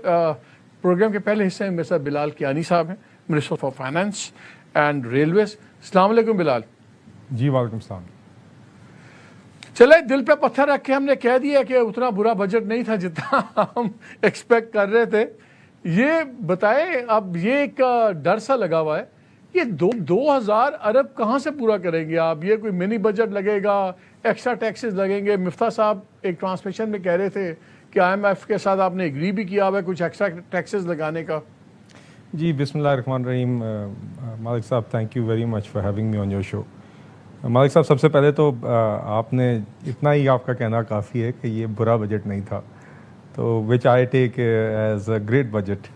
Programme کے پہلے حصے میں میرے ساتھ بلال کیانی صاحب ہیں، minister for finance and railways. السلام علیکم بلال. جی وعلیکم السلام. چلے دل پہ پتھر رکھ کے ہم نے کہہ دیا کہ اتنا برا بجٹ نہیں تھا جتنا ہم ایکسپیکٹ کر رہے تھے. یہ بتائیں، اب یہ ایک ڈر سا لگا ہوا ہے، یہ 2000 ارب کہاں سے پورا کریں گے آپ؟ یہ کوئی منی بجٹ لگے گا، ایکسٹرا ٹیکسز لگیں گے؟ مفتاح صاحب ایک ٹرانسمیشن میں کہہ رہے تھے کہ IMF کے ساتھ آپ نے ایگری بھی کیا ہوا ہے کچھ ایکسٹرا ٹیکسز لگانے کا. جی بسم اللہ الرحمن الرحیم. مالک صاحب thank you very much for having me on your show. Malik صاحب سب سے پہلے تو آپ نے اتنا ہی آپ کا کہنا کافی ہے کہ یہ برا بجٹ نہیں تھا، تو which I take as a great budget.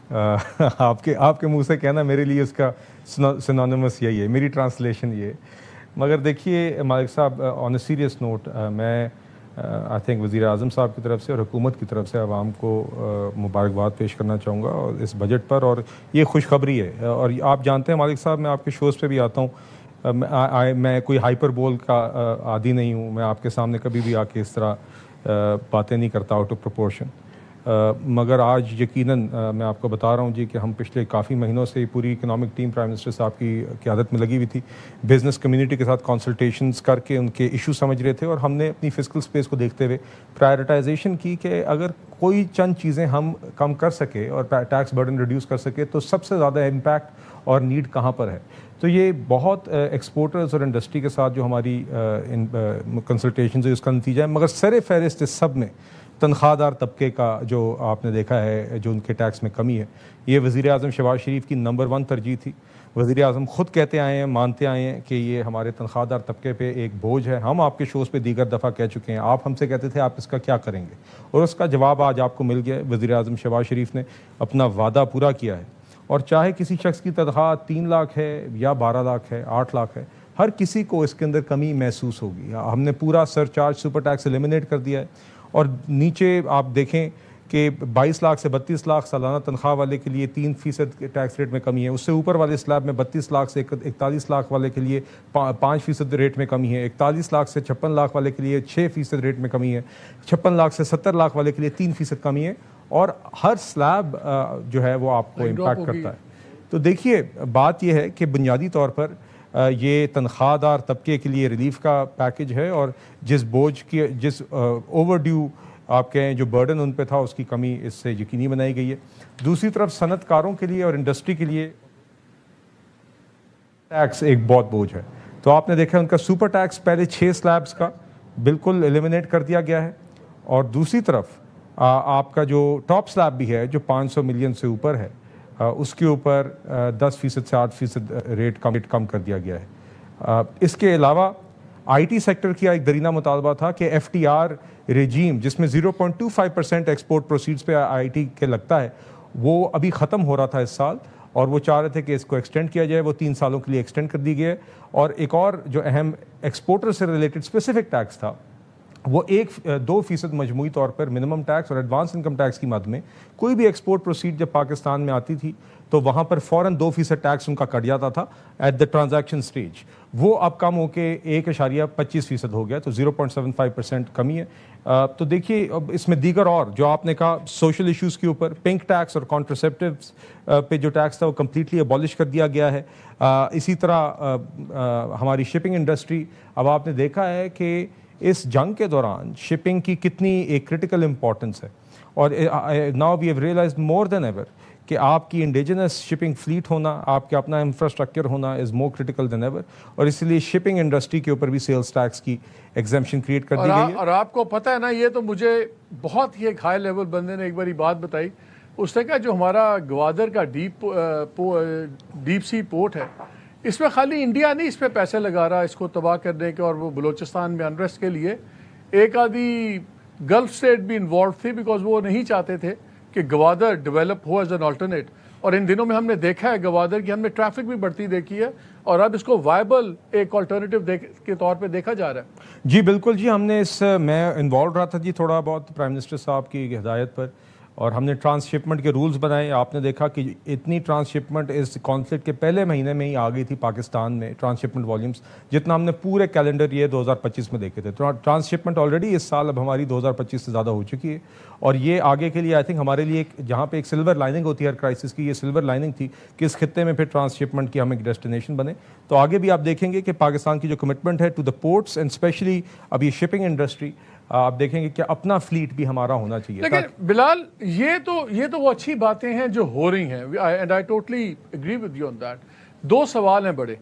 آپ کے منہ سے کہنا میرے لیے اس کا سینونیمس یہی ہے، میری ٹرانسلیشن یہ ہے. مگر دیکھیے مالک صاحب، آن اے سیریس نوٹ، میں آئی تھنک وزیر اعظم صاحب کی طرف سے اور حکومت کی طرف سے عوام کو مبارکباد پیش کرنا چاہوں گا اور اس بجٹ پر. اور یہ خوشخبری ہے، اور آپ جانتے ہیں مالک صاحب میں آپ کے شوز پہ بھی آتا ہوں، میں کوئی ہائپر بول کا عادی نہیں ہوں. میں آپ کے سامنے کبھی بھی آ کے اس طرح باتیں نہیں کرتا آؤٹ آف پروپورشن. مگر آج یقیناً میں آپ کو بتا رہا ہوں جی کہ ہم پچھلے کافی مہینوں سے پوری اکنامک ٹیم پرائم منسٹر صاحب کی قیادت میں لگی ہوئی تھی. بزنس کمیونٹی کے ساتھ کنسلٹیشنز کر کے ان کے ایشو سمجھ رہے تھے، اور ہم نے اپنی فسکل سپیس کو دیکھتے ہوئے پرائرٹائزیشن کی کہ اگر کوئی چند چیزیں ہم کم کر سکے اور ٹیکس برڈن ریڈیوس کر سکے تو سب سے زیادہ امپیکٹ اور نیڈ کہاں پر ہے. تو یہ بہت ایکسپورٹرز اور انڈسٹری کے ساتھ جو ہماری کنسلٹیشنز ہے اس کا نتیجہ ہے. مگر سر فہرست اس سب میں تنخواہ دار طبقے کا جو آپ نے دیکھا ہے جو ان کے ٹیکس میں کمی ہے، یہ وزیر اعظم شہباز شریف کی نمبر 1 ترجیح تھی. وزیر اعظم خود کہتے آئے ہیں، مانتے آئے ہیں کہ یہ ہمارے تنخواہ دار طبقے پہ ایک بوجھ ہے. ہم آپ کے شوز پہ دیگر دفعہ کہہ چکے ہیں، آپ ہم سے کہتے تھے آپ اس کا کیا کریں گے، اور اس کا جواب آج آپ کو مل گیا ہے. وزیر اعظم شہباز شریف نے اپنا وعدہ پورا کیا ہے، اور چاہے کسی شخص کی تنخواہ 3 لاکھ ہے یا 12 لاکھ ہے، 8 لاکھ ہے، ہر کسی کو اس کے اندر کمی محسوس ہوگی. ہم نے پورا سر چارج سپر ٹیکس ایلیمنیٹ کر دیا ہے، اور نیچے آپ دیکھیں کہ 22 لاکھ سے 32 لاکھ سالانہ تنخواہ والے کے لیے 3% ٹیکس ریٹ میں کمی ہے. اس سے اوپر والے سلیب میں 32 لاکھ سے 41 لاکھ والے کے لیے 5% ریٹ میں کمی ہے. 41 لاکھ سے 56 لاکھ والے کے لیے 6% ریٹ میں کمی ہے. 56 لاکھ سے 70 لاکھ والے کے لیے 3% کمی ہے. اور ہر سلیب جو ہے وہ آپ کو امپیکٹ کرتا ہے. تو دیکھیے بات یہ ہے کہ بنیادی طور پر یہ تنخواہ دار طبقے کے لیے ریلیف کا پیکج ہے، اور جس بوجھ کی جس اوور ڈیو آپ کہیں جو برڈن ان پہ تھا اس کی کمی اس سے یقینی بنائی گئی ہے. دوسری طرف صنعت کاروں کے لیے اور انڈسٹری کے لیے ٹیکس ایک بہت بوجھ ہے. تو آپ نے دیکھا ان کا سپر ٹیکس پہلے 6 سلیبس کا بالکل ایلیمنیٹ کر دیا گیا ہے، اور دوسری طرف آپ کا جو ٹاپ سلیب بھی ہے جو 500 ملین سے اوپر ہے، اس کے اوپر 10% سے 8% ریٹ کم کر دیا گیا ہے. اس کے علاوہ آئی ٹی سیکٹر کی ایک درینہ مطالبہ تھا کہ FTR ریجیم جس میں 0.25% ایکسپورٹ پروسیڈز پہ آئی ٹی کے لگتا ہے، وہ ابھی ختم ہو رہا تھا اس سال، اور وہ چاہ رہے تھے کہ اس کو ایکسٹینڈ کیا جائے. وہ 3 سالوں کے لیے ایکسٹینڈ کر دی گئی ہے. اور ایک اور جو اہم ایکسپورٹر سے ریلیٹڈ اسپیسیفک ٹیکس تھا، وہ 2% مجموعی طور پر منیمم ٹیکس اور ایڈوانس انکم ٹیکس کی مد میں کوئی بھی ایکسپورٹ پروسیڈ جب پاکستان میں آتی تھی تو وہاں پر فوراً 2% ٹیکس ان کا کٹ جاتا تھا ایٹ دا ٹرانزیکشن سٹیج. وہ اب کم ہو کے 1.25% ہو گیا، تو 0.75% کمی ہے. تو دیکھیے اب اس میں دیگر اور جو آپ نے کہا سوشل ایشوز کے اوپر پنک ٹیکس اور کانٹرسیپٹیوز پہ جو ٹیکس تھا وہ کمپلیٹلی ابالش کر دیا گیا ہے. اسی طرح ہماری شپنگ انڈسٹری، اب آپ نے دیکھا ہے کہ اس جنگ کے دوران شپنگ کی کتنی ایک کرٹیکل امپورٹنس ہے، اور now we have realised more than ever کہ آپ کی انڈیجنس شپنگ فلیٹ ہونا، آپ کا اپنا انفراسٹرکچر ہونا از مور کرٹیکل دین ایور. اور اس لیے شپنگ انڈسٹری کے اوپر بھی سیلز ٹیکس کی ایگزمپشن کریٹ کر دی گئی ہے. اور آپ کو پتہ ہے نا، یہ تو مجھے بہت ہی ایک ہائی لیول بندے نے ایک باری بات بتائی. اس نے کہا جو ہمارا گوادر کا ڈیپ سی پورٹ ہے، اس میں خالی انڈیا نہیں اس پہ پیسے لگا رہا اس کو تباہ کرنے کے، اور وہ بلوچستان میں انریسٹ کے لیے ایک آدھی گلف اسٹیٹ بھی انوالو تھی، بیکاز وہ نہیں چاہتے تھے کہ Gwadar develop who as an alternate. اور ان دنوں میں ہم نے دیکھا ہے گوادر کی، ہم نے ٹریفک بھی بڑھتی دیکھی ہے، اور اب اس کو وائبل ایک آلٹرنیٹیو کے طور پہ دیکھا جا رہا ہے. جی بالکل جی، ہم نے میں انوالو رہا تھا جی تھوڑا بہت پرائم منسٹر صاحب کی ہدایت پر، اور ہم نے ٹرانسشپمنٹ کے رولز بنائے. آپ نے دیکھا کہ اتنی ٹرانسشپمنٹ اس کانفلکٹ کے پہلے مہینے میں ہی آ گئی تھی پاکستان میں ٹرانسشپمنٹ والیومز, جتنا ہم نے پورے کیلنڈر یہ 2025 میں دیکھے تھے. ٹرانسشپمنٹ آلریڈی اس سال اب ہماری 2025 سے زیادہ ہو چکی ہے, اور یہ آگے کے لیے آئی تھنک ہمارے لیے جہاں پہ ایک سلور لائننگ ہوتی ہے ہر کرائسس کی, یہ سلور لائننگ تھی کہ اس خطے میں پھر ٹرانسشپمنٹ کی ہم ایک ڈیسٹینیشن بنے. تو آگے بھی آپ دیکھیں گے کہ پاکستان کی جو کمٹمنٹ ہے to the ports and especially اب یہ شپنگ انڈسٹری, آپ دیکھیں گے کہ اپنا فلیٹ بھی ہمارا ہونا چاہیے. لیکن بلال یہ تو وہ اچھی باتیں ہیں جو ہو رہی ہیں, and I totally agree with you on that. دو سوال ہیں بڑے.